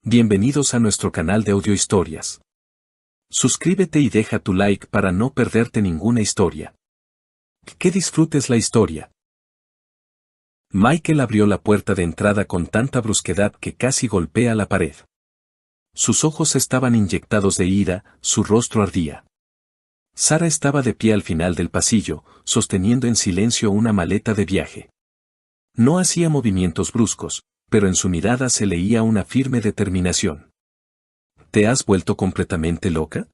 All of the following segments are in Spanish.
Bienvenidos a nuestro canal de audiohistorias. Suscríbete y deja tu like para no perderte ninguna historia. Que disfrutes la historia. Michael abrió la puerta de entrada con tanta brusquedad que casi golpea la pared. Sus ojos estaban inyectados de ira, su rostro ardía. Sara estaba de pie al final del pasillo, sosteniendo en silencio una maleta de viaje. No hacía movimientos bruscos, pero en su mirada se leía una firme determinación. ¿Te has vuelto completamente loca?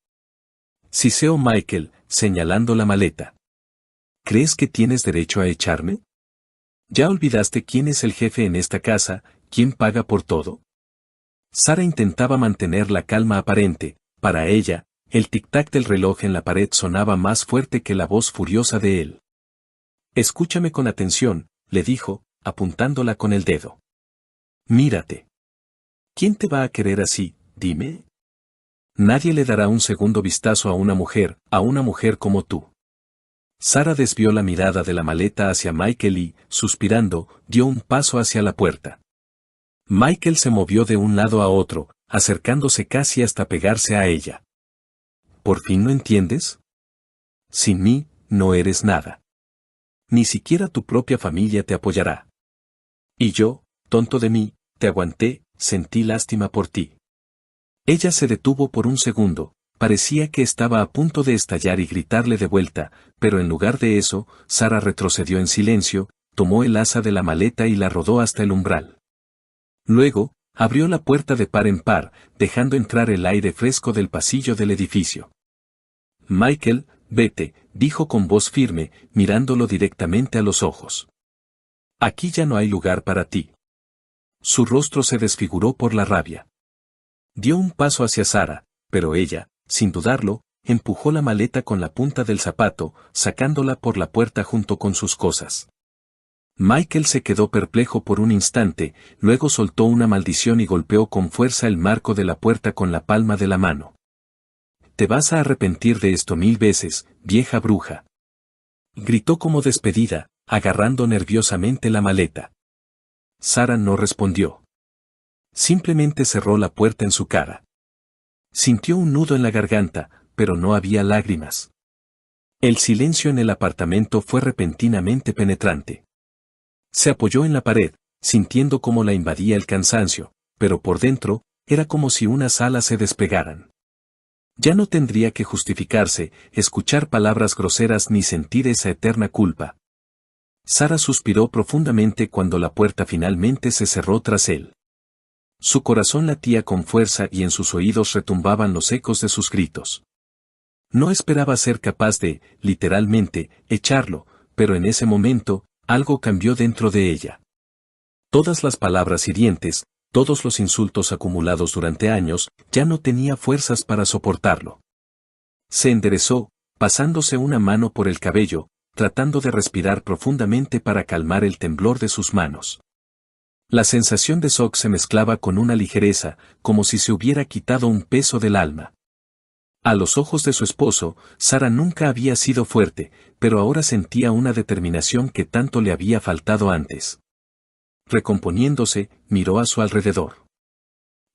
Siseó Michael, señalando la maleta. ¿Crees que tienes derecho a echarme? ¿Ya olvidaste quién es el jefe en esta casa, quién paga por todo? Sara intentaba mantener la calma aparente. Para ella, el tic-tac del reloj en la pared sonaba más fuerte que la voz furiosa de él. Escúchame con atención, le dijo, apuntándola con el dedo. Mírate. ¿Quién te va a querer así, dime? Nadie le dará un segundo vistazo a una mujer como tú. Sara desvió la mirada de la maleta hacia Michael y, suspirando, dio un paso hacia la puerta. Michael se movió de un lado a otro, acercándose casi hasta pegarse a ella. ¿Por fin no entiendes? Sin mí, no eres nada. Ni siquiera tu propia familia te apoyará. Y yo, tonto de mí, te aguanté, sentí lástima por ti. Ella se detuvo por un segundo, parecía que estaba a punto de estallar y gritarle de vuelta, pero en lugar de eso, Sara retrocedió en silencio, tomó el asa de la maleta y la rodó hasta el umbral. Luego, abrió la puerta de par en par, dejando entrar el aire fresco del pasillo del edificio. Michael, vete, dijo con voz firme, mirándolo directamente a los ojos. Aquí ya no hay lugar para ti. Su rostro se desfiguró por la rabia. Dio un paso hacia Sara, pero ella, sin dudarlo, empujó la maleta con la punta del zapato, sacándola por la puerta junto con sus cosas. Michael se quedó perplejo por un instante, luego soltó una maldición y golpeó con fuerza el marco de la puerta con la palma de la mano. Te vas a arrepentir de esto 1000 veces, vieja bruja. Gritó como despedida, agarrando nerviosamente la maleta. Sara no respondió. Simplemente cerró la puerta en su cara. Sintió un nudo en la garganta, pero no había lágrimas. El silencio en el apartamento fue repentinamente penetrante. Se apoyó en la pared, sintiendo cómo la invadía el cansancio, pero por dentro, era como si unas alas se desplegaran. Ya no tendría que justificarse, escuchar palabras groseras ni sentir esa eterna culpa. Sara suspiró profundamente cuando la puerta finalmente se cerró tras él. Su corazón latía con fuerza y en sus oídos retumbaban los ecos de sus gritos. No esperaba ser capaz de, literalmente, echarlo, pero en ese momento, algo cambió dentro de ella. Todas las palabras hirientes, todos los insultos acumulados durante años, ya no tenía fuerzas para soportarlo. Se enderezó, pasándose una mano por el cabello, tratando de respirar profundamente para calmar el temblor de sus manos. La sensación de shock se mezclaba con una ligereza, como si se hubiera quitado un peso del alma. A los ojos de su esposo, Sara nunca había sido fuerte, pero ahora sentía una determinación que tanto le había faltado antes. Recomponiéndose, miró a su alrededor.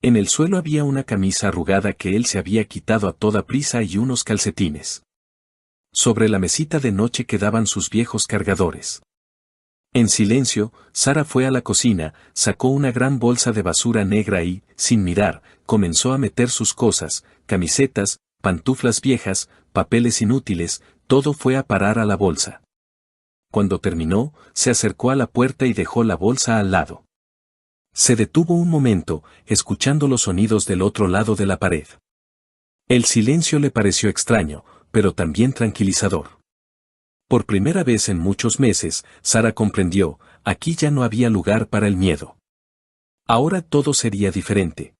En el suelo había una camisa arrugada que él se había quitado a toda prisa y unos calcetines. Sobre la mesita de noche quedaban sus viejos cargadores. En silencio, Sara fue a la cocina, sacó una gran bolsa de basura negra y, sin mirar, comenzó a meter sus cosas, camisetas, pantuflas viejas, papeles inútiles, todo fue a parar a la bolsa. Cuando terminó, se acercó a la puerta y dejó la bolsa al lado. Se detuvo un momento, escuchando los sonidos del otro lado de la pared. El silencio le pareció extraño, pero también tranquilizador. Por primera vez en muchos meses, Sara comprendió, aquí ya no había lugar para el miedo. Ahora todo sería diferente.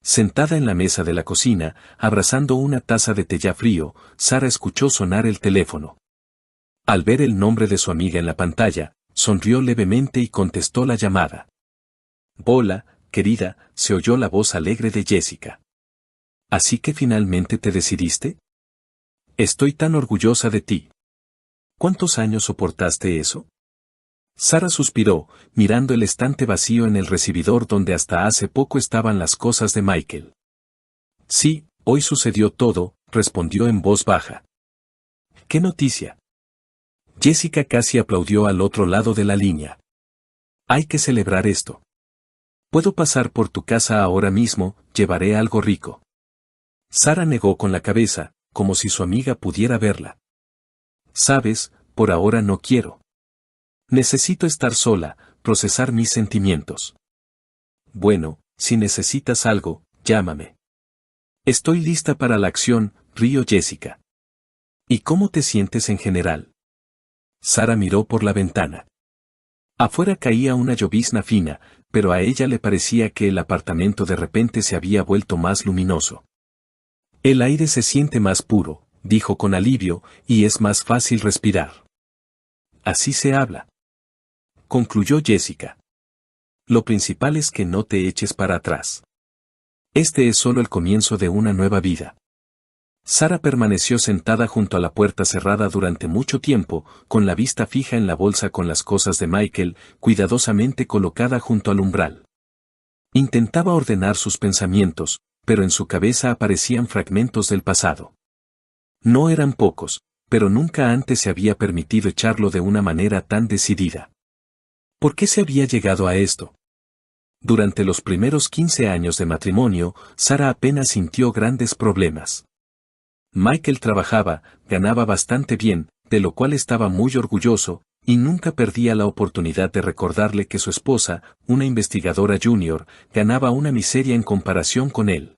Sentada en la mesa de la cocina, abrazando una taza de té ya frío, Sara escuchó sonar el teléfono. Al ver el nombre de su amiga en la pantalla, sonrió levemente y contestó la llamada. Hola, querida, se oyó la voz alegre de Jessica. ¿Así que finalmente te decidiste? Estoy tan orgullosa de ti. ¿Cuántos años soportaste eso? Sara suspiró, mirando el estante vacío en el recibidor donde hasta hace poco estaban las cosas de Michael. Sí, hoy sucedió todo, respondió en voz baja. ¿Qué noticia? Jessica casi aplaudió al otro lado de la línea. Hay que celebrar esto. Puedo pasar por tu casa ahora mismo, llevaré algo rico. Sara negó con la cabeza, como si su amiga pudiera verla. Sabes, por ahora no quiero. Necesito estar sola, procesar mis sentimientos. Bueno, si necesitas algo, llámame. Estoy lista para la acción, rió Jessica. ¿Y cómo te sientes en general? Sara miró por la ventana. Afuera caía una llovizna fina, pero a ella le parecía que el apartamento de repente se había vuelto más luminoso. El aire se siente más puro, dijo con alivio, y es más fácil respirar. Así se habla. Concluyó Jessica. Lo principal es que no te eches para atrás. Este es solo el comienzo de una nueva vida. Sara permaneció sentada junto a la puerta cerrada durante mucho tiempo, con la vista fija en la bolsa con las cosas de Michael, cuidadosamente colocada junto al umbral. Intentaba ordenar sus pensamientos, pero en su cabeza aparecían fragmentos del pasado. No eran pocos, pero nunca antes se había permitido echarlo de una manera tan decidida. ¿Por qué se había llegado a esto? Durante los primeros 15 años de matrimonio, Sara apenas sintió grandes problemas. Michael trabajaba, ganaba bastante bien, de lo cual estaba muy orgulloso, y nunca perdía la oportunidad de recordarle que su esposa, una investigadora junior, ganaba una miseria en comparación con él.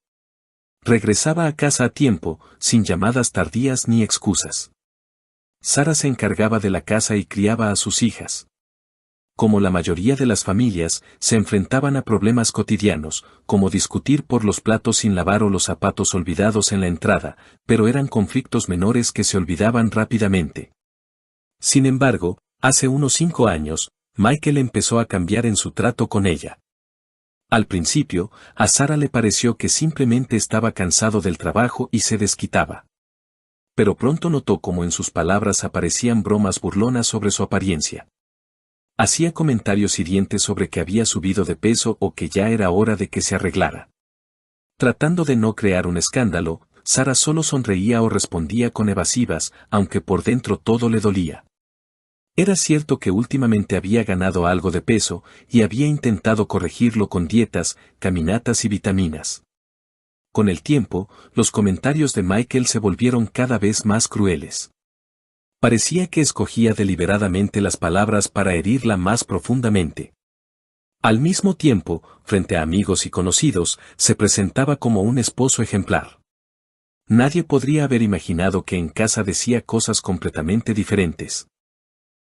Regresaba a casa a tiempo, sin llamadas tardías ni excusas. Sara se encargaba de la casa y criaba a sus hijas. Como la mayoría de las familias, se enfrentaban a problemas cotidianos, como discutir por los platos sin lavar o los zapatos olvidados en la entrada, pero eran conflictos menores que se olvidaban rápidamente. Sin embargo, hace unos 5 años, Michael empezó a cambiar en su trato con ella. Al principio, a Sara le pareció que simplemente estaba cansado del trabajo y se desquitaba. Pero pronto notó cómo en sus palabras aparecían bromas burlonas sobre su apariencia. Hacía comentarios hirientes sobre que había subido de peso o que ya era hora de que se arreglara. Tratando de no crear un escándalo, Sara solo sonreía o respondía con evasivas, aunque por dentro todo le dolía. Era cierto que últimamente había ganado algo de peso, y había intentado corregirlo con dietas, caminatas y vitaminas. Con el tiempo, los comentarios de Michael se volvieron cada vez más crueles. Parecía que escogía deliberadamente las palabras para herirla más profundamente. Al mismo tiempo, frente a amigos y conocidos, se presentaba como un esposo ejemplar. Nadie podría haber imaginado que en casa decía cosas completamente diferentes.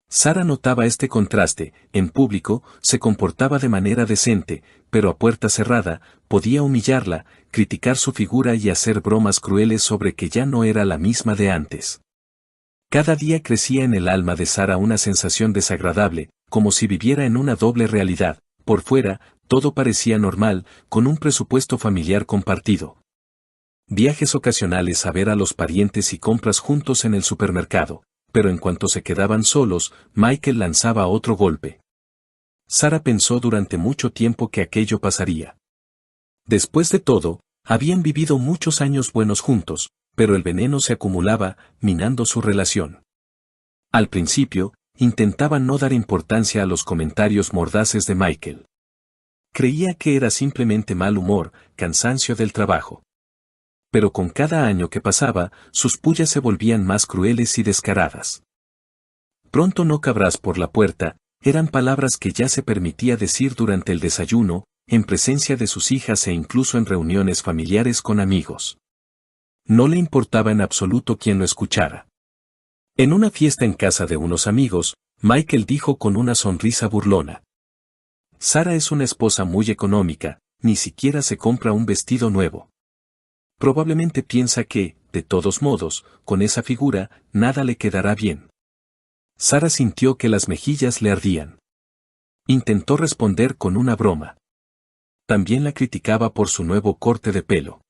Sara notaba este contraste, en público, se comportaba de manera decente, pero a puerta cerrada, podía humillarla, criticar su figura y hacer bromas crueles sobre que ya no era la misma de antes. Cada día crecía en el alma de Sara una sensación desagradable, como si viviera en una doble realidad. Por fuera, todo parecía normal, con un presupuesto familiar compartido. Viajes ocasionales a ver a los parientes y compras juntos en el supermercado, pero en cuanto se quedaban solos, Michael lanzaba otro golpe. Sara pensó durante mucho tiempo que aquello pasaría. Después de todo, habían vivido muchos años buenos juntos, pero el veneno se acumulaba, minando su relación. Al principio, intentaba no dar importancia a los comentarios mordaces de Michael. Creía que era simplemente mal humor, cansancio del trabajo. Pero con cada año que pasaba, sus pullas se volvían más crueles y descaradas. Pronto no cabrás por la puerta, eran palabras que ya se permitía decir durante el desayuno, en presencia de sus hijas e incluso en reuniones familiares con amigos. No le importaba en absoluto quién lo escuchara. En una fiesta en casa de unos amigos, Michael dijo con una sonrisa burlona: Sara es una esposa muy económica, ni siquiera se compra un vestido nuevo. Probablemente piensa que, de todos modos, con esa figura, nada le quedará bien. Sara sintió que las mejillas le ardían. Intentó responder con una broma. También la criticaba por su nuevo corte de pelo.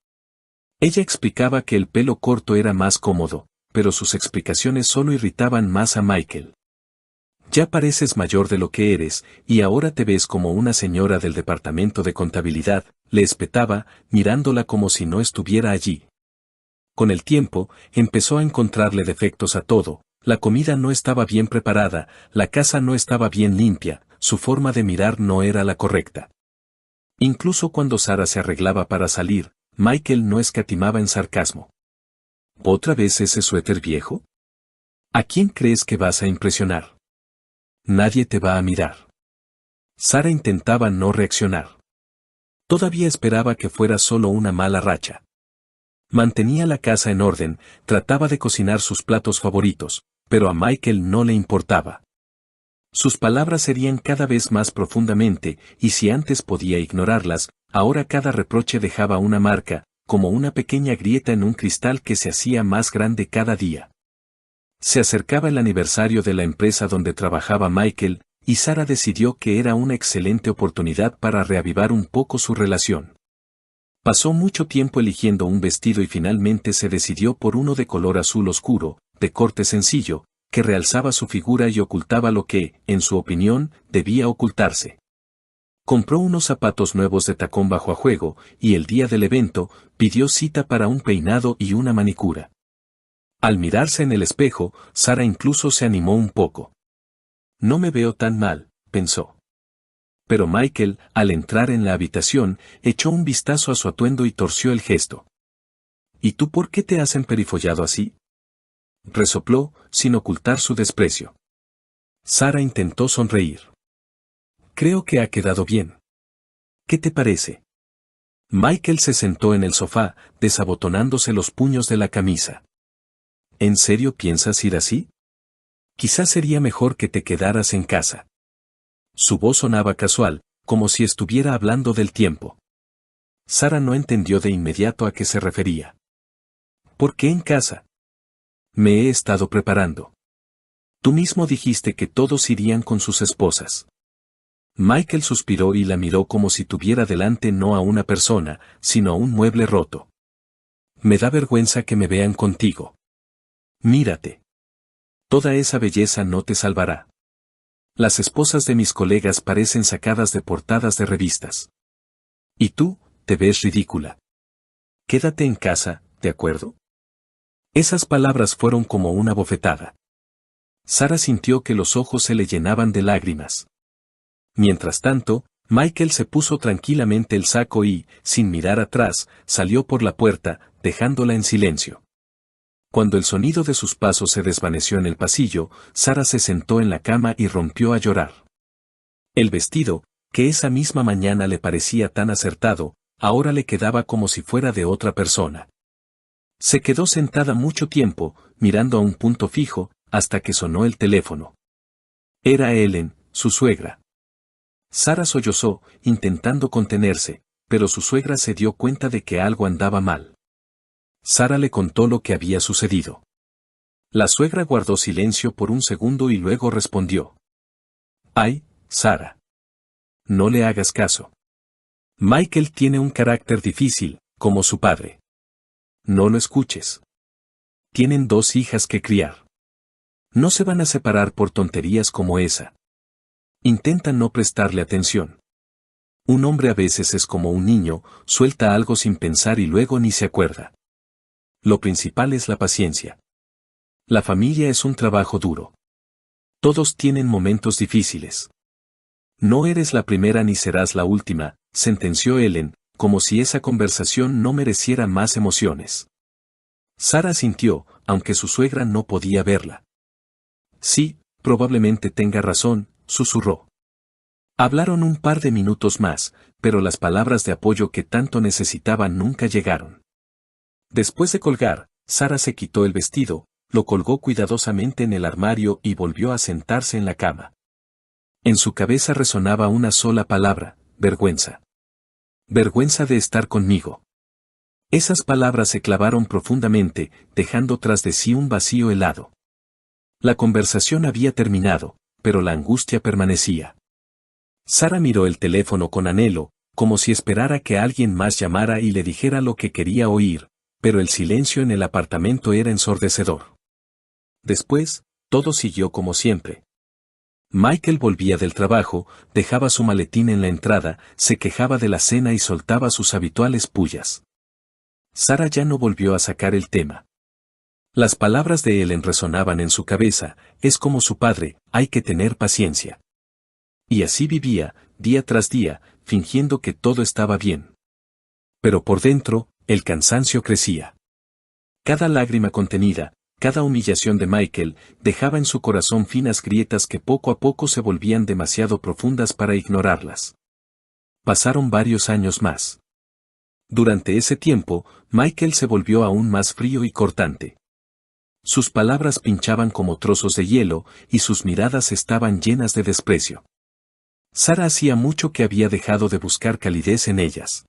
Ella explicaba que el pelo corto era más cómodo, pero sus explicaciones solo irritaban más a Michael. Ya pareces mayor de lo que eres, y ahora te ves como una señora del departamento de contabilidad, le espetaba, mirándola como si no estuviera allí. Con el tiempo, empezó a encontrarle defectos a todo, la comida no estaba bien preparada, la casa no estaba bien limpia, su forma de mirar no era la correcta. Incluso cuando Sara se arreglaba para salir, Michael no escatimaba en sarcasmo. ¿Otra vez ese suéter viejo? ¿A quién crees que vas a impresionar? Nadie te va a mirar. Sara intentaba no reaccionar. Todavía esperaba que fuera solo una mala racha. Mantenía la casa en orden, trataba de cocinar sus platos favoritos, pero a Michael no le importaba. Sus palabras herían cada vez más profundamente, y si antes podía ignorarlas, ahora cada reproche dejaba una marca, como una pequeña grieta en un cristal que se hacía más grande cada día. Se acercaba el aniversario de la empresa donde trabajaba Michael, y Sara decidió que era una excelente oportunidad para reavivar un poco su relación. Pasó mucho tiempo eligiendo un vestido y finalmente se decidió por uno de color azul oscuro, de corte sencillo, que realzaba su figura y ocultaba lo que, en su opinión, debía ocultarse. Compró unos zapatos nuevos de tacón bajo a juego, y el día del evento, pidió cita para un peinado y una manicura. Al mirarse en el espejo, Sara incluso se animó un poco. No me veo tan mal, pensó. Pero Michael, al entrar en la habitación, echó un vistazo a su atuendo y torció el gesto. ¿Y tú por qué te has emperifollado así? Resopló, sin ocultar su desprecio. Sara intentó sonreír. Creo que ha quedado bien. ¿Qué te parece? Michael se sentó en el sofá, desabotonándose los puños de la camisa. ¿En serio piensas ir así? Quizás sería mejor que te quedaras en casa. Su voz sonaba casual, como si estuviera hablando del tiempo. Sara no entendió de inmediato a qué se refería. ¿Por qué en casa? Me he estado preparando. Tú mismo dijiste que todos irían con sus esposas. Michael suspiró y la miró como si tuviera delante no a una persona, sino a un mueble roto. Me da vergüenza que me vean contigo. Mírate. Toda esa belleza no te salvará. Las esposas de mis colegas parecen sacadas de portadas de revistas. Y tú, te ves ridícula. Quédate en casa, ¿de acuerdo? Esas palabras fueron como una bofetada. Sara sintió que los ojos se le llenaban de lágrimas. Mientras tanto, Michael se puso tranquilamente el saco y, sin mirar atrás, salió por la puerta, dejándola en silencio. Cuando el sonido de sus pasos se desvaneció en el pasillo, Sara se sentó en la cama y rompió a llorar. El vestido, que esa misma mañana le parecía tan acertado, ahora le quedaba como si fuera de otra persona. Se quedó sentada mucho tiempo, mirando a un punto fijo, hasta que sonó el teléfono. Era Ellen, su suegra. Sara sollozó, intentando contenerse, pero su suegra se dio cuenta de que algo andaba mal. Sara le contó lo que había sucedido. La suegra guardó silencio por un segundo y luego respondió. Ay, Sara. No le hagas caso. Michael tiene un carácter difícil, como su padre. No lo escuches. Tienen 2 hijas que criar. No se van a separar por tonterías como esa. Intenta no prestarle atención. Un hombre a veces es como un niño, suelta algo sin pensar y luego ni se acuerda. Lo principal es la paciencia. La familia es un trabajo duro. Todos tienen momentos difíciles. No eres la primera ni serás la última, sentenció Ellen, como si esa conversación no mereciera más emociones. Sara sintió, aunque su suegra no podía verla. Sí, probablemente tenga razón, susurró. Hablaron un par de minutos más, pero las palabras de apoyo que tanto necesitaban nunca llegaron. Después de colgar, Sara se quitó el vestido, lo colgó cuidadosamente en el armario y volvió a sentarse en la cama. En su cabeza resonaba una sola palabra, vergüenza. Vergüenza de estar conmigo. Esas palabras se clavaron profundamente, dejando tras de sí un vacío helado. La conversación había terminado, pero la angustia permanecía. Sara miró el teléfono con anhelo, como si esperara que alguien más llamara y le dijera lo que quería oír, pero el silencio en el apartamento era ensordecedor. Después, todo siguió como siempre. Michael volvía del trabajo, dejaba su maletín en la entrada, se quejaba de la cena y soltaba sus habituales pullas. Sara ya no volvió a sacar el tema. Las palabras de Ellen resonaban en su cabeza: es como su padre, hay que tener paciencia. Y así vivía, día tras día, fingiendo que todo estaba bien. Pero por dentro, el cansancio crecía. Cada lágrima contenida, cada humillación de Michael, dejaba en su corazón finas grietas que poco a poco se volvían demasiado profundas para ignorarlas. Pasaron varios años más. Durante ese tiempo, Michael se volvió aún más frío y cortante. Sus palabras pinchaban como trozos de hielo, y sus miradas estaban llenas de desprecio. Sara hacía mucho que había dejado de buscar calidez en ellas.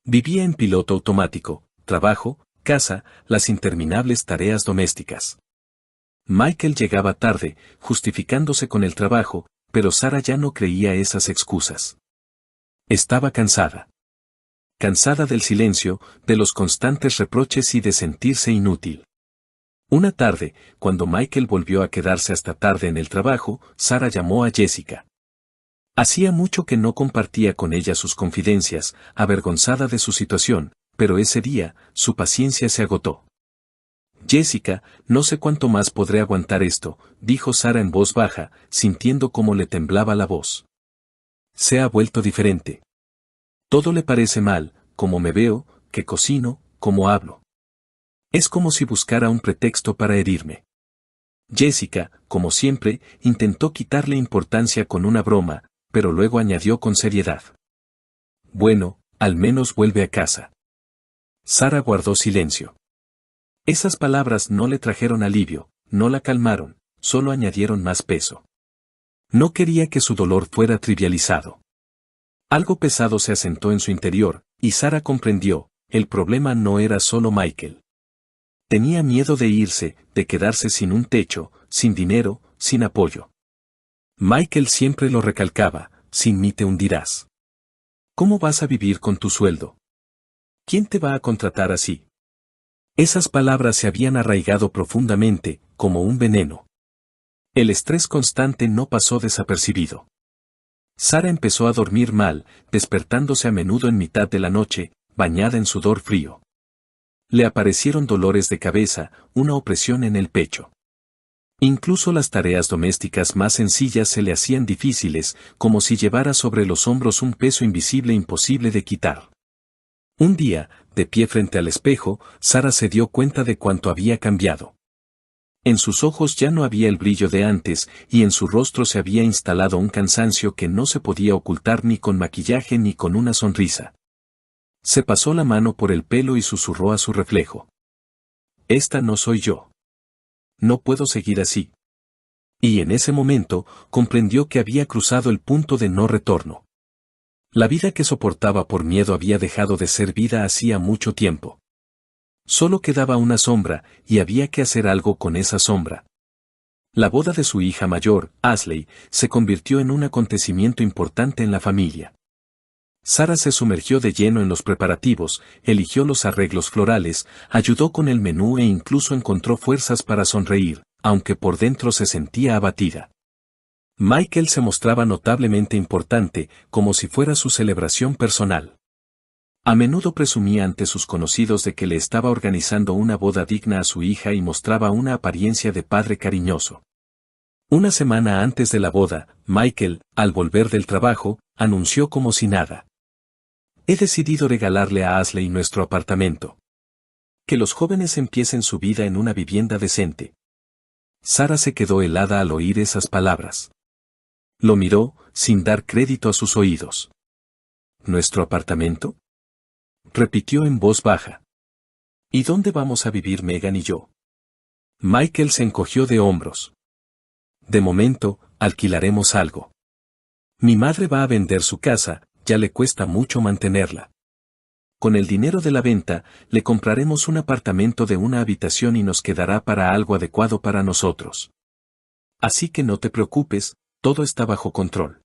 Vivía en piloto automático: trabajo, casa, las interminables tareas domésticas. Michael llegaba tarde, justificándose con el trabajo, pero Sara ya no creía esas excusas. Estaba cansada. Cansada del silencio, de los constantes reproches y de sentirse inútil. Una tarde, cuando Michael volvió a quedarse hasta tarde en el trabajo, Sara llamó a Jessica. Hacía mucho que no compartía con ella sus confidencias, avergonzada de su situación, pero ese día, su paciencia se agotó. Jessica, no sé cuánto más podré aguantar esto, dijo Sara en voz baja, sintiendo cómo le temblaba la voz. Se ha vuelto diferente. Todo le parece mal, cómo me veo, que cocino, cómo hablo. Es como si buscara un pretexto para herirme. Jessica, como siempre, intentó quitarle importancia con una broma, pero luego añadió con seriedad: bueno, al menos vuelve a casa. Sara guardó silencio. Esas palabras no le trajeron alivio, no la calmaron, solo añadieron más peso. No quería que su dolor fuera trivializado. Algo pesado se asentó en su interior, y Sara comprendió: el problema no era solo Michael. Tenía miedo de irse, de quedarse sin un techo, sin dinero, sin apoyo. Michael siempre lo recalcaba: sin mí te hundirás. ¿Cómo vas a vivir con tu sueldo? ¿Quién te va a contratar así? Esas palabras se habían arraigado profundamente, como un veneno. El estrés constante no pasó desapercibido. Sara empezó a dormir mal, despertándose a menudo en mitad de la noche, bañada en sudor frío. Le aparecieron dolores de cabeza, una opresión en el pecho. Incluso las tareas domésticas más sencillas se le hacían difíciles, como si llevara sobre los hombros un peso invisible imposible de quitar. Un día, de pie frente al espejo, Sara se dio cuenta de cuánto había cambiado. En sus ojos ya no había el brillo de antes, y en su rostro se había instalado un cansancio que no se podía ocultar ni con maquillaje ni con una sonrisa. Se pasó la mano por el pelo y susurró a su reflejo: esta no soy yo. No puedo seguir así. Y en ese momento, comprendió que había cruzado el punto de no retorno. La vida que soportaba por miedo había dejado de ser vida hacía mucho tiempo. Solo quedaba una sombra, y había que hacer algo con esa sombra. La boda de su hija mayor, Ashley, se convirtió en un acontecimiento importante en la familia. Sara se sumergió de lleno en los preparativos, eligió los arreglos florales, ayudó con el menú e incluso encontró fuerzas para sonreír, aunque por dentro se sentía abatida. Michael se mostraba notablemente importante, como si fuera su celebración personal. A menudo presumía ante sus conocidos de que le estaba organizando una boda digna a su hija y mostraba una apariencia de padre cariñoso. Una semana antes de la boda, Michael, al volver del trabajo, anunció como si nada: he decidido regalarle a Ashley nuestro apartamento. Que los jóvenes empiecen su vida en una vivienda decente. Sara se quedó helada al oír esas palabras. Lo miró, sin dar crédito a sus oídos. ¿Nuestro apartamento?, repitió en voz baja. ¿Y dónde vamos a vivir Megan y yo? Michael se encogió de hombros. De momento, alquilaremos algo. Mi madre va a vender su casa, ya le cuesta mucho mantenerla. Con el dinero de la venta, le compraremos un apartamento de una habitación y nos quedará para algo adecuado para nosotros. Así que no te preocupes, todo está bajo control.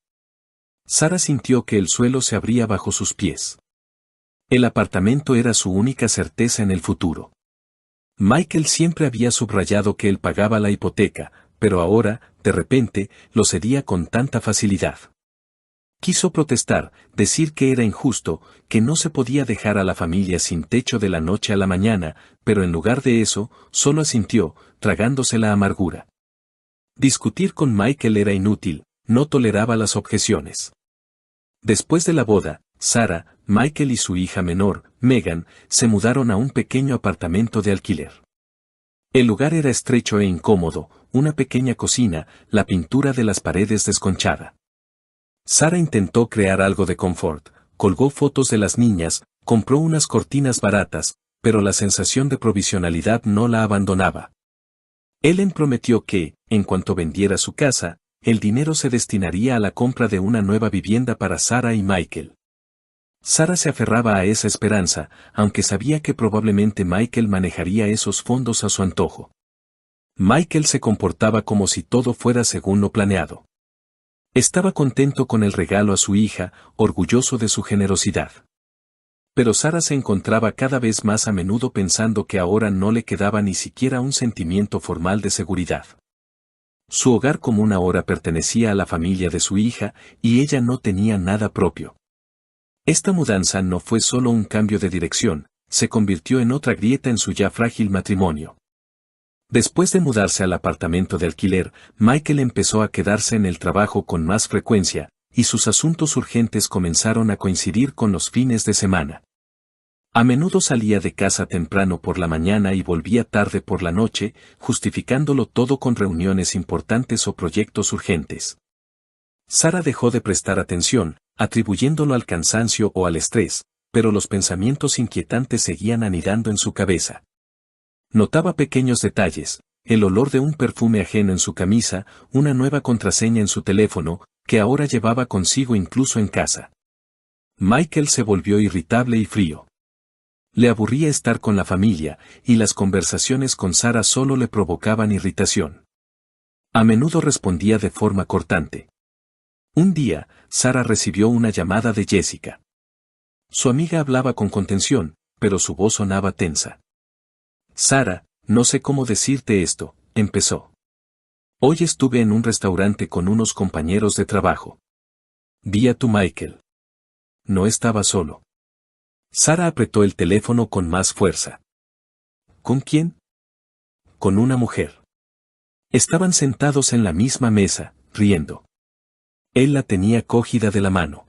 Sara sintió que el suelo se abría bajo sus pies. El apartamento era su única certeza en el futuro. Michael siempre había subrayado que él pagaba la hipoteca, pero ahora, de repente, lo cedía con tanta facilidad. Quiso protestar, decir que era injusto, que no se podía dejar a la familia sin techo de la noche a la mañana, pero en lugar de eso, solo asintió, tragándose la amargura. Discutir con Michael era inútil, no toleraba las objeciones. Después de la boda, Sarah, Michael y su hija menor, Megan, se mudaron a un pequeño apartamento de alquiler. El lugar era estrecho e incómodo, una pequeña cocina, la pintura de las paredes desconchada. Sarah intentó crear algo de confort, colgó fotos de las niñas, compró unas cortinas baratas, pero la sensación de provisionalidad no la abandonaba. Ellen prometió que, en cuanto vendiera su casa, el dinero se destinaría a la compra de una nueva vivienda para Sarah y Michael. Sarah se aferraba a esa esperanza, aunque sabía que probablemente Michael manejaría esos fondos a su antojo. Michael se comportaba como si todo fuera según lo planeado. Estaba contento con el regalo a su hija, orgulloso de su generosidad. Pero Sarah se encontraba cada vez más a menudo pensando que ahora no le quedaba ni siquiera un sentimiento formal de seguridad. Su hogar común ahora pertenecía a la familia de su hija, y ella no tenía nada propio. Esta mudanza no fue solo un cambio de dirección, se convirtió en otra grieta en su ya frágil matrimonio. Después de mudarse al apartamento de alquiler, Michael empezó a quedarse en el trabajo con más frecuencia, y sus asuntos urgentes comenzaron a coincidir con los fines de semana. A menudo salía de casa temprano por la mañana y volvía tarde por la noche, justificándolo todo con reuniones importantes o proyectos urgentes. Sarah dejó de prestar atención, atribuyéndolo al cansancio o al estrés, pero los pensamientos inquietantes seguían anidando en su cabeza. Notaba pequeños detalles, el olor de un perfume ajeno en su camisa, una nueva contraseña en su teléfono, que ahora llevaba consigo incluso en casa. Michael se volvió irritable y frío. Le aburría estar con la familia, y las conversaciones con Sarah solo le provocaban irritación. A menudo respondía de forma cortante. Un día, Sarah recibió una llamada de Jessica. Su amiga hablaba con contención, pero su voz sonaba tensa. Sarah, no sé cómo decirte esto, empezó. Hoy estuve en un restaurante con unos compañeros de trabajo. Vi a tu Michael. No estaba solo. Sarah apretó el teléfono con más fuerza. ¿Con quién? Con una mujer. Estaban sentados en la misma mesa, riendo. Él la tenía cogida de la mano.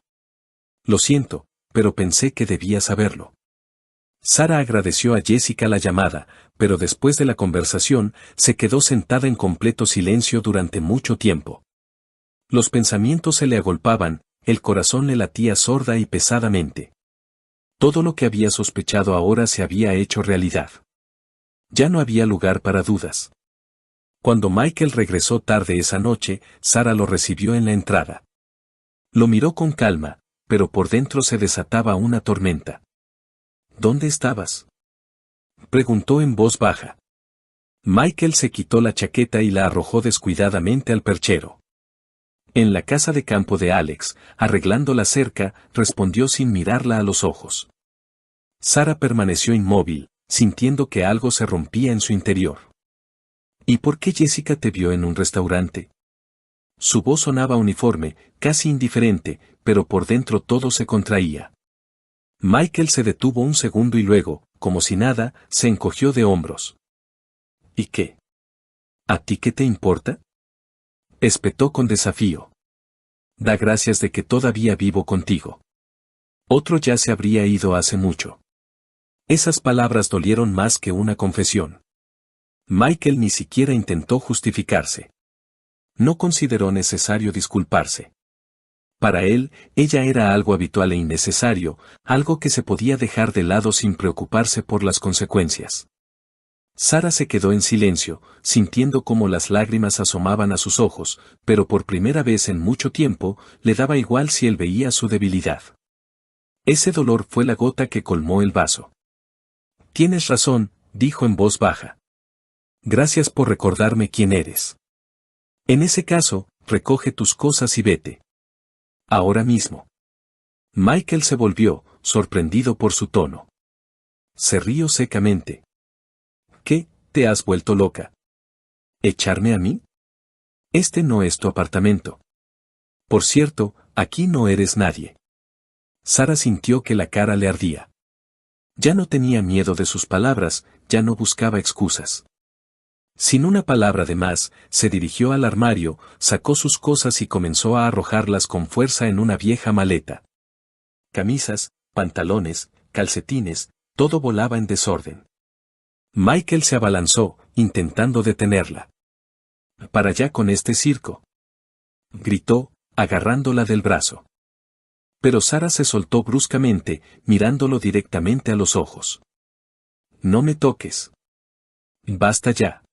Lo siento, pero pensé que debía saberlo. Sarah agradeció a Jessica la llamada, pero después de la conversación, se quedó sentada en completo silencio durante mucho tiempo. Los pensamientos se le agolpaban, el corazón le latía sorda y pesadamente. Todo lo que había sospechado ahora se había hecho realidad. Ya no había lugar para dudas. Cuando Michael regresó tarde esa noche, Sarah lo recibió en la entrada. Lo miró con calma, pero por dentro se desataba una tormenta. ¿Dónde estabas?, preguntó en voz baja. Michael se quitó la chaqueta y la arrojó descuidadamente al perchero. En la casa de campo de Alex, arreglando la cerca, respondió sin mirarla a los ojos. Sarah permaneció inmóvil, sintiendo que algo se rompía en su interior. ¿Y por qué Jessica te vio en un restaurante? Su voz sonaba uniforme, casi indiferente, pero por dentro todo se contraía. Michael se detuvo un segundo y luego, como si nada, se encogió de hombros. ¿Y qué? ¿A ti qué te importa?, espetó con desafío. Da gracias de que todavía vivo contigo. Otro ya se habría ido hace mucho. Esas palabras dolieron más que una confesión. Michael ni siquiera intentó justificarse. No consideró necesario disculparse. Para él, ella era algo habitual e innecesario, algo que se podía dejar de lado sin preocuparse por las consecuencias. Sarah se quedó en silencio, sintiendo cómo las lágrimas asomaban a sus ojos, pero por primera vez en mucho tiempo, le daba igual si él veía su debilidad. Ese dolor fue la gota que colmó el vaso. Tienes razón, dijo en voz baja. Gracias por recordarme quién eres. En ese caso, recoge tus cosas y vete. Ahora mismo. Michael se volvió, sorprendido por su tono. Se rió secamente. ¿Qué, te has vuelto loca? ¿Echarme a mí? Este no es tu apartamento. Por cierto, aquí no eres nadie. Sara sintió que la cara le ardía. Ya no tenía miedo de sus palabras, ya no buscaba excusas. Sin una palabra de más, se dirigió al armario, sacó sus cosas y comenzó a arrojarlas con fuerza en una vieja maleta. Camisas, pantalones, calcetines, todo volaba en desorden. Michael se abalanzó, intentando detenerla. «Para allá con este circo», gritó, agarrándola del brazo. Pero Sara se soltó bruscamente, mirándolo directamente a los ojos. «No me toques. Basta ya».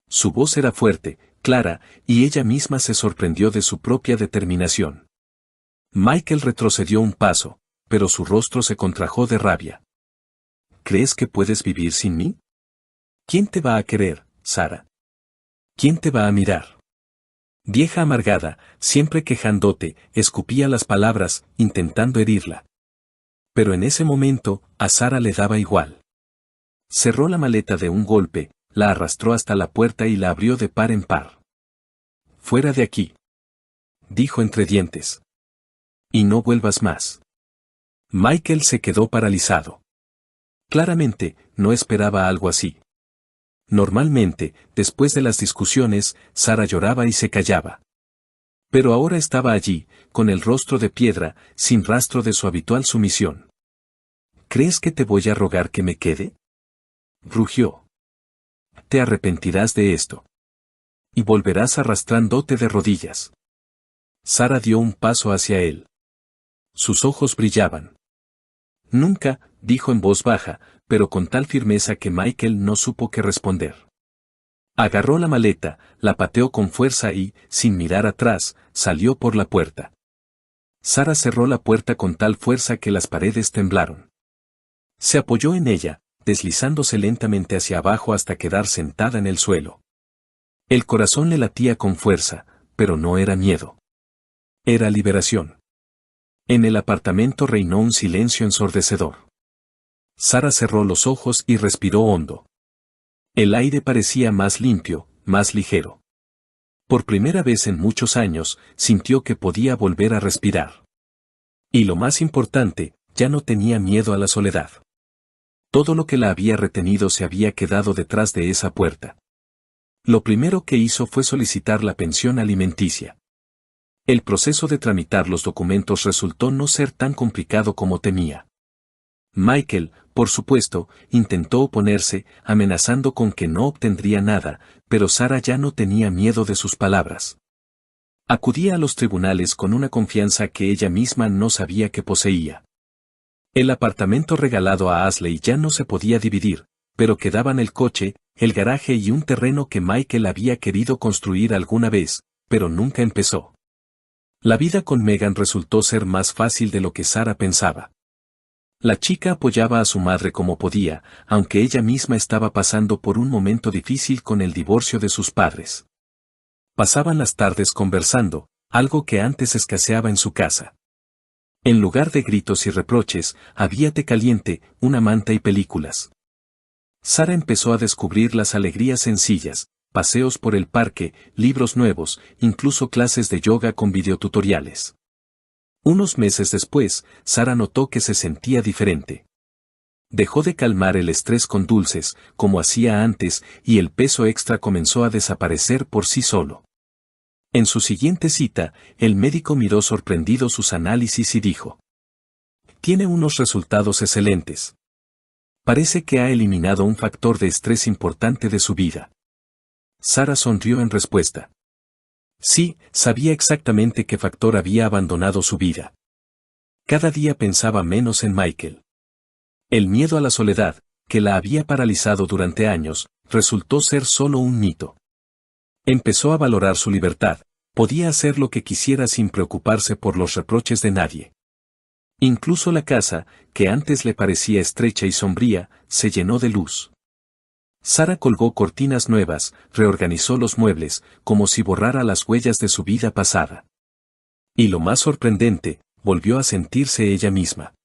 Su voz era fuerte, clara, y ella misma se sorprendió de su propia determinación. Michael retrocedió un paso, pero su rostro se contrajo de rabia. «¿Crees que puedes vivir sin mí? ¿Quién te va a querer, Sara? ¿Quién te va a mirar?» Vieja amargada, siempre quejándote, escupía las palabras, intentando herirla. Pero en ese momento, a Sara le daba igual. Cerró la maleta de un golpe, la arrastró hasta la puerta y la abrió de par en par. «Fuera de aquí», dijo entre dientes. «Y no vuelvas más». Michael se quedó paralizado. Claramente, no esperaba algo así. Normalmente, después de las discusiones, Sara lloraba y se callaba. Pero ahora estaba allí, con el rostro de piedra, sin rastro de su habitual sumisión. «¿Crees que te voy a rogar que me quede?», rugió. «Te arrepentirás de esto. Y volverás arrastrándote de rodillas». Sara dio un paso hacia él. Sus ojos brillaban. «Nunca», dijo en voz baja, pero con tal firmeza que Michael no supo qué responder. Agarró la maleta, la pateó con fuerza y, sin mirar atrás, salió por la puerta. Sara cerró la puerta con tal fuerza que las paredes temblaron. Se apoyó en ella, deslizándose lentamente hacia abajo hasta quedar sentada en el suelo. El corazón le latía con fuerza, pero no era miedo. Era liberación. En el apartamento reinó un silencio ensordecedor. Sara cerró los ojos y respiró hondo. El aire parecía más limpio, más ligero. Por primera vez en muchos años, sintió que podía volver a respirar. Y lo más importante, ya no tenía miedo a la soledad. Todo lo que la había retenido se había quedado detrás de esa puerta. Lo primero que hizo fue solicitar la pensión alimenticia. El proceso de tramitar los documentos resultó no ser tan complicado como temía. Michael, por supuesto, intentó oponerse, amenazando con que no obtendría nada, pero Sara ya no tenía miedo de sus palabras. Acudía a los tribunales con una confianza que ella misma no sabía que poseía. El apartamento regalado a Ashley ya no se podía dividir, pero quedaban el coche, el garaje y un terreno que Michael había querido construir alguna vez, pero nunca empezó. La vida con Megan resultó ser más fácil de lo que Sara pensaba. La chica apoyaba a su madre como podía, aunque ella misma estaba pasando por un momento difícil con el divorcio de sus padres. Pasaban las tardes conversando, algo que antes escaseaba en su casa. En lugar de gritos y reproches, había té caliente, una manta y películas. Sara empezó a descubrir las alegrías sencillas, paseos por el parque, libros nuevos, incluso clases de yoga con videotutoriales. Unos meses después, Sara notó que se sentía diferente. Dejó de calmar el estrés con dulces, como hacía antes, y el peso extra comenzó a desaparecer por sí solo. En su siguiente cita, el médico miró sorprendido sus análisis y dijo: «Tiene unos resultados excelentes. Parece que ha eliminado un factor de estrés importante de su vida». Sara sonrió en respuesta. Sí, sabía exactamente qué factor había abandonado su vida. Cada día pensaba menos en Michael. El miedo a la soledad, que la había paralizado durante años, resultó ser solo un mito. Empezó a valorar su libertad, podía hacer lo que quisiera sin preocuparse por los reproches de nadie. Incluso la casa, que antes le parecía estrecha y sombría, se llenó de luz. Sara colgó cortinas nuevas, reorganizó los muebles, como si borrara las huellas de su vida pasada. Y lo más sorprendente, volvió a sentirse ella misma.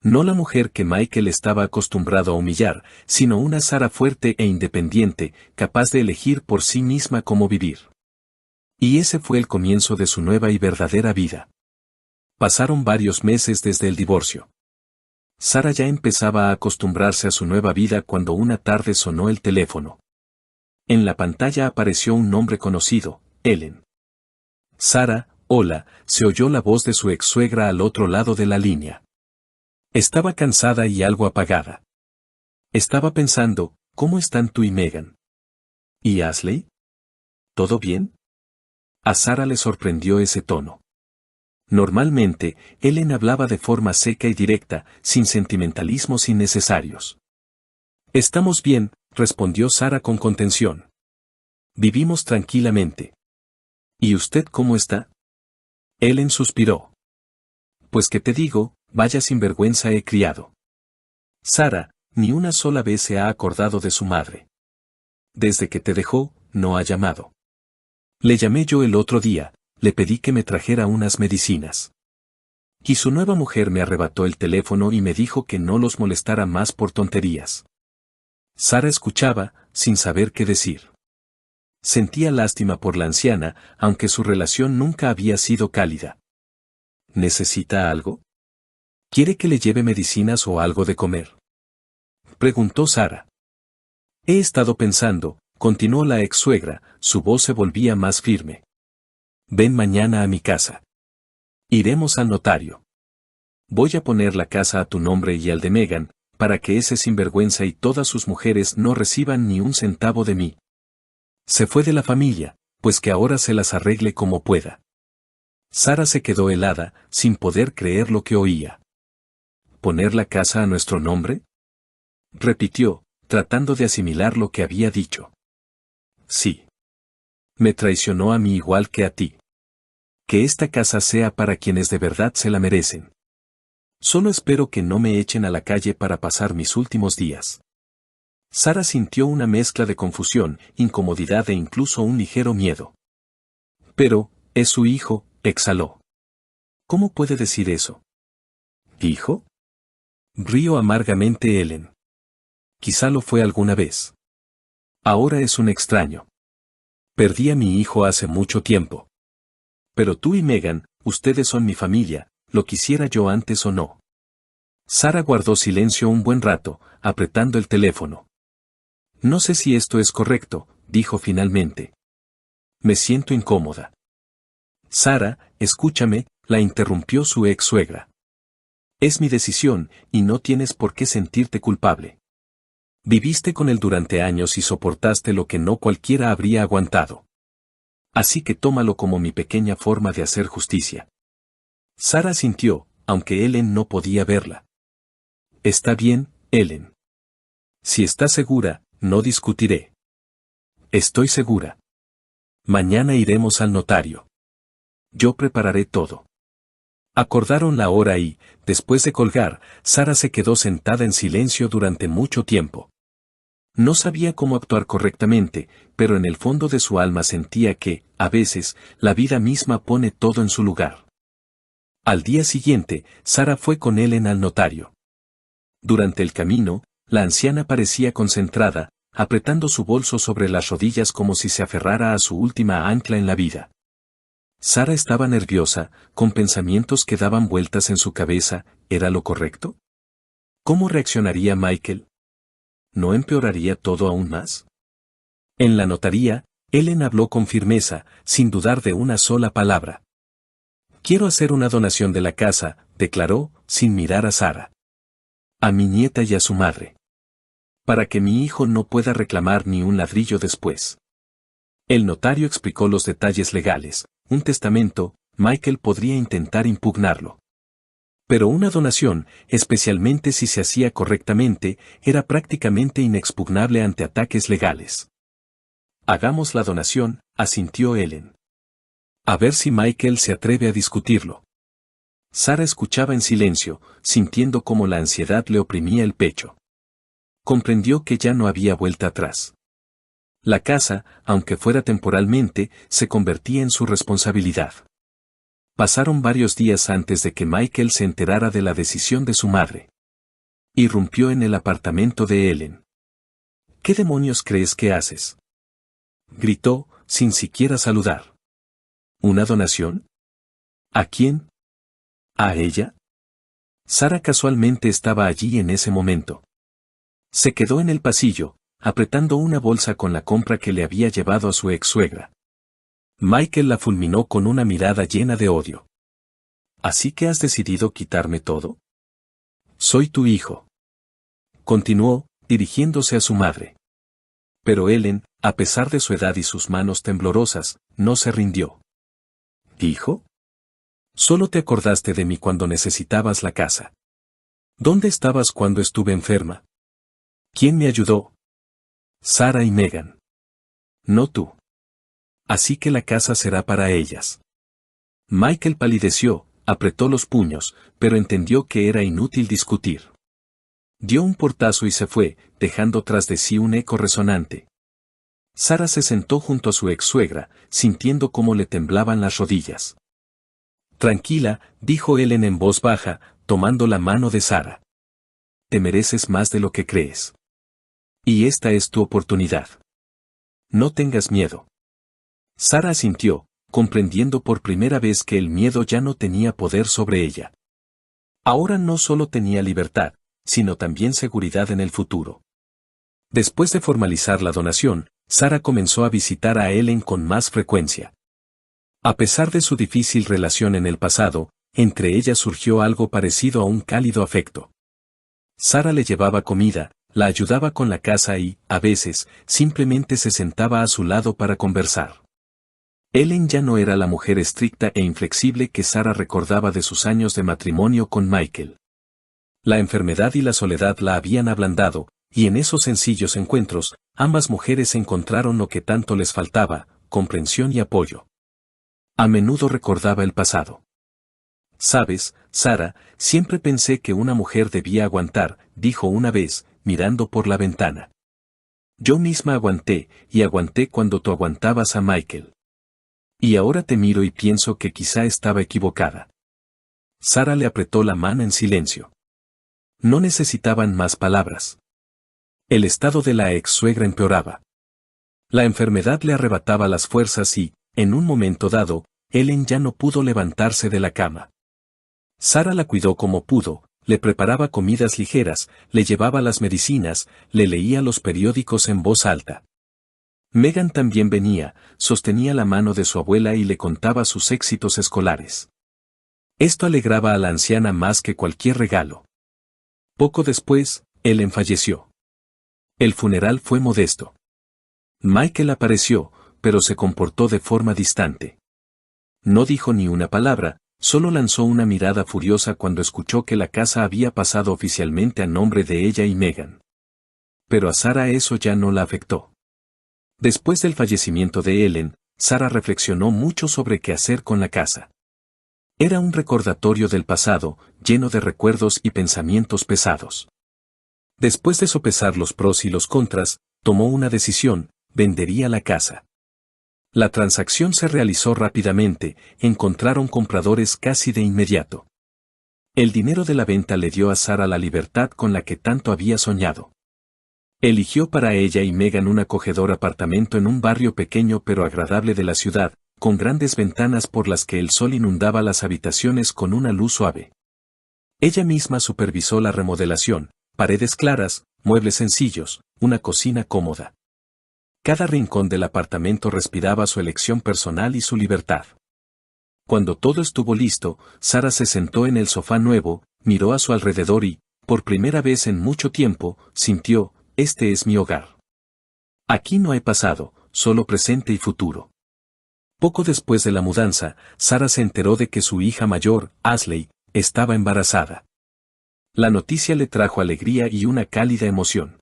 No la mujer que Michael estaba acostumbrado a humillar, sino una Sara fuerte e independiente, capaz de elegir por sí misma cómo vivir. Y ese fue el comienzo de su nueva y verdadera vida. Pasaron varios meses desde el divorcio. Sara ya empezaba a acostumbrarse a su nueva vida cuando una tarde sonó el teléfono. En la pantalla apareció un nombre conocido, Ellen. Sara, hola, se oyó la voz de su ex-suegra al otro lado de la línea. Estaba cansada y algo apagada. Estaba pensando, ¿cómo están tú y Megan? ¿Y Ashley? ¿Todo bien? A Sara le sorprendió ese tono. Normalmente, Ellen hablaba de forma seca y directa, sin sentimentalismos innecesarios. Estamos bien, respondió Sara con contención. Vivimos tranquilamente. ¿Y usted cómo está? Ellen suspiró. Pues que te digo, vaya sinvergüenza he criado. Sara, ni una sola vez se ha acordado de su madre. Desde que te dejó, no ha llamado. Le llamé yo el otro día, le pedí que me trajera unas medicinas. Y su nueva mujer me arrebató el teléfono y me dijo que no los molestara más por tonterías. Sara escuchaba, sin saber qué decir. Sentía lástima por la anciana, aunque su relación nunca había sido cálida. ¿Necesita algo? ¿Quiere que le lleve medicinas o algo de comer? Preguntó Sara. He estado pensando, continuó la ex-suegra, su voz se volvía más firme. Ven mañana a mi casa. Iremos al notario. Voy a poner la casa a tu nombre y al de Megan, para que ese sinvergüenza y todas sus mujeres no reciban ni un centavo de mí. Se fue de la familia, pues que ahora se las arregle como pueda. Sara se quedó helada, sin poder creer lo que oía. ¿Poner la casa a nuestro nombre? Repitió, tratando de asimilar lo que había dicho. Sí. Me traicionó a mí igual que a ti. Que esta casa sea para quienes de verdad se la merecen. Solo espero que no me echen a la calle para pasar mis últimos días. Sara sintió una mezcla de confusión, incomodidad e incluso un ligero miedo. Pero, es su hijo, exhaló. ¿Cómo puede decir eso? ¿Hijo? Rió amargamente Ellen. Quizá lo fue alguna vez. Ahora es un extraño. Perdí a mi hijo hace mucho tiempo. Pero tú y Megan, ustedes son mi familia, lo quisiera yo antes o no. Sara guardó silencio un buen rato, apretando el teléfono. No sé si esto es correcto, dijo finalmente. Me siento incómoda. Sara, escúchame, la interrumpió su ex-suegra. Es mi decisión, y no tienes por qué sentirte culpable. Viviste con él durante años y soportaste lo que no cualquiera habría aguantado. Así que tómalo como mi pequeña forma de hacer justicia. Sara sintió, aunque Ellen no podía verla. Está bien, Ellen. Si estás segura, no discutiré. Estoy segura. Mañana iremos al notario. Yo prepararé todo. Acordaron la hora y, después de colgar, Sara se quedó sentada en silencio durante mucho tiempo. No sabía cómo actuar correctamente, pero en el fondo de su alma sentía que, a veces, la vida misma pone todo en su lugar. Al día siguiente, Sara fue con Ellen al notario. Durante el camino, la anciana parecía concentrada, apretando su bolso sobre las rodillas como si se aferrara a su última ancla en la vida. Sara estaba nerviosa, con pensamientos que daban vueltas en su cabeza. ¿Era lo correcto? ¿Cómo reaccionaría Michael? ¿No empeoraría todo aún más? En la notaría, Ellen habló con firmeza, sin dudar de una sola palabra. Quiero hacer una donación de la casa, declaró, sin mirar a Sara. A mi nieta y a su madre. Para que mi hijo no pueda reclamar ni un ladrillo después. El notario explicó los detalles legales. Un testamento, Michael podría intentar impugnarlo. Pero una donación, especialmente si se hacía correctamente, era prácticamente inexpugnable ante ataques legales. Hagamos la donación, asintió Ellen. A ver si Michael se atreve a discutirlo. Sara escuchaba en silencio, sintiendo cómo la ansiedad le oprimía el pecho. Comprendió que ya no había vuelta atrás. La casa, aunque fuera temporalmente, se convertía en su responsabilidad. Pasaron varios días antes de que Michael se enterara de la decisión de su madre. Irrumpió en el apartamento de Ellen. ¿Qué demonios crees que haces? Gritó, sin siquiera saludar. ¿Una donación? ¿A quién? ¿A ella? Sara casualmente estaba allí en ese momento. Se quedó en el pasillo, apretando una bolsa con la compra que le había llevado a su ex suegra. Michael la fulminó con una mirada llena de odio. ¿Así que has decidido quitarme todo? Soy tu hijo. Continuó, dirigiéndose a su madre. Pero Ellen, a pesar de su edad y sus manos temblorosas, no se rindió. ¿Hijo? Solo te acordaste de mí cuando necesitabas la casa. ¿Dónde estabas cuando estuve enferma? ¿Quién me ayudó? Sara y Megan. No tú. Así que la casa será para ellas. Michael palideció, apretó los puños, pero entendió que era inútil discutir. Dio un portazo y se fue, dejando tras de sí un eco resonante. Sara se sentó junto a su ex suegra, sintiendo cómo le temblaban las rodillas. Tranquila, dijo Ellen en voz baja, tomando la mano de Sara. Te mereces más de lo que crees. Y esta es tu oportunidad. No tengas miedo. Sara asintió, comprendiendo por primera vez que el miedo ya no tenía poder sobre ella. Ahora no solo tenía libertad, sino también seguridad en el futuro. Después de formalizar la donación, Sara comenzó a visitar a Ellen con más frecuencia. A pesar de su difícil relación en el pasado, entre ellas surgió algo parecido a un cálido afecto. Sara le llevaba comida, la ayudaba con la casa y, a veces, simplemente se sentaba a su lado para conversar. Ellen ya no era la mujer estricta e inflexible que Sara recordaba de sus años de matrimonio con Michael. La enfermedad y la soledad la habían ablandado, y en esos sencillos encuentros, ambas mujeres encontraron lo que tanto les faltaba, comprensión y apoyo. A menudo recordaba el pasado. Sabes, Sara, siempre pensé que una mujer debía aguantar, dijo una vez, mirando por la ventana. Yo misma aguanté, y aguanté cuando tú aguantabas a Michael. Y ahora te miro y pienso que quizá estaba equivocada. Sara le apretó la mano en silencio. No necesitaban más palabras. El estado de la ex suegra empeoraba. La enfermedad le arrebataba las fuerzas y, en un momento dado, Ellen ya no pudo levantarse de la cama. Sara la cuidó como pudo, le preparaba comidas ligeras, le llevaba las medicinas, le leía los periódicos en voz alta. Megan también venía, sostenía la mano de su abuela y le contaba sus éxitos escolares. Esto alegraba a la anciana más que cualquier regalo. Poco después, Ellen falleció. El funeral fue modesto. Michael apareció, pero se comportó de forma distante. No dijo ni una palabra, solo lanzó una mirada furiosa cuando escuchó que la casa había pasado oficialmente a nombre de ella y Megan. Pero a Sara eso ya no la afectó. Después del fallecimiento de Ellen, Sara reflexionó mucho sobre qué hacer con la casa. Era un recordatorio del pasado, lleno de recuerdos y pensamientos pesados. Después de sopesar los pros y los contras, tomó una decisión: vendería la casa. La transacción se realizó rápidamente, encontraron compradores casi de inmediato. El dinero de la venta le dio a Sara la libertad con la que tanto había soñado. Eligió para ella y Megan un acogedor apartamento en un barrio pequeño pero agradable de la ciudad, con grandes ventanas por las que el sol inundaba las habitaciones con una luz suave. Ella misma supervisó la remodelación, paredes claras, muebles sencillos, una cocina cómoda. Cada rincón del apartamento respiraba su elección personal y su libertad. Cuando todo estuvo listo, Sara se sentó en el sofá nuevo, miró a su alrededor y, por primera vez en mucho tiempo, sintió: este es mi hogar. Aquí no hay pasado, solo presente y futuro. Poco después de la mudanza, Sara se enteró de que su hija mayor, Ashley, estaba embarazada. La noticia le trajo alegría y una cálida emoción.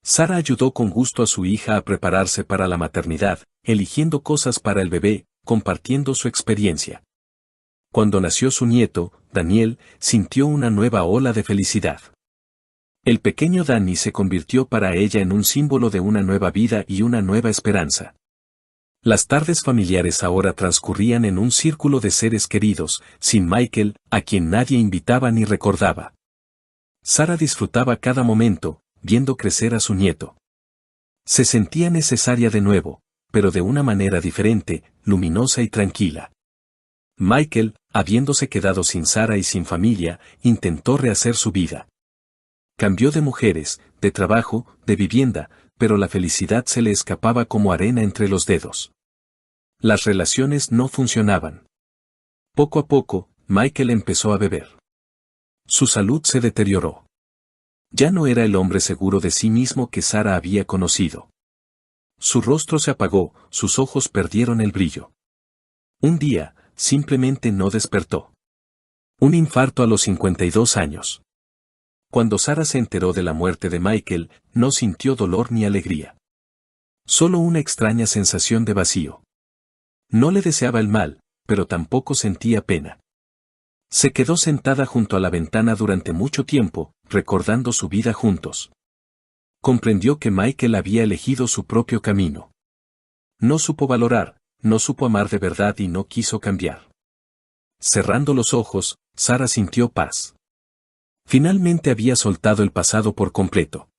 Sara ayudó con gusto a su hija a prepararse para la maternidad, eligiendo cosas para el bebé, compartiendo su experiencia. Cuando nació su nieto, Daniel, sintió una nueva ola de felicidad. El pequeño Danny se convirtió para ella en un símbolo de una nueva vida y una nueva esperanza. Las tardes familiares ahora transcurrían en un círculo de seres queridos, sin Michael, a quien nadie invitaba ni recordaba. Sara disfrutaba cada momento, viendo crecer a su nieto. Se sentía necesaria de nuevo, pero de una manera diferente, luminosa y tranquila. Michael, habiéndose quedado sin Sara y sin familia, intentó rehacer su vida. Cambió de mujeres, de trabajo, de vivienda, pero la felicidad se le escapaba como arena entre los dedos. Las relaciones no funcionaban. Poco a poco, Michael empezó a beber. Su salud se deterioró. Ya no era el hombre seguro de sí mismo que Sara había conocido. Su rostro se apagó, sus ojos perdieron el brillo. Un día, simplemente no despertó. Un infarto a los 52 años. Cuando Sara se enteró de la muerte de Michael, no sintió dolor ni alegría. Solo una extraña sensación de vacío. No le deseaba el mal, pero tampoco sentía pena. Se quedó sentada junto a la ventana durante mucho tiempo, recordando su vida juntos. Comprendió que Michael había elegido su propio camino. No supo valorar, no supo amar de verdad y no quiso cambiar. Cerrando los ojos, Sara sintió paz. Finalmente había soltado el pasado por completo.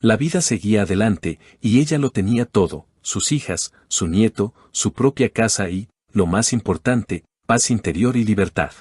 La vida seguía adelante, y ella lo tenía todo, sus hijas, su nieto, su propia casa y, lo más importante, paz interior y libertad.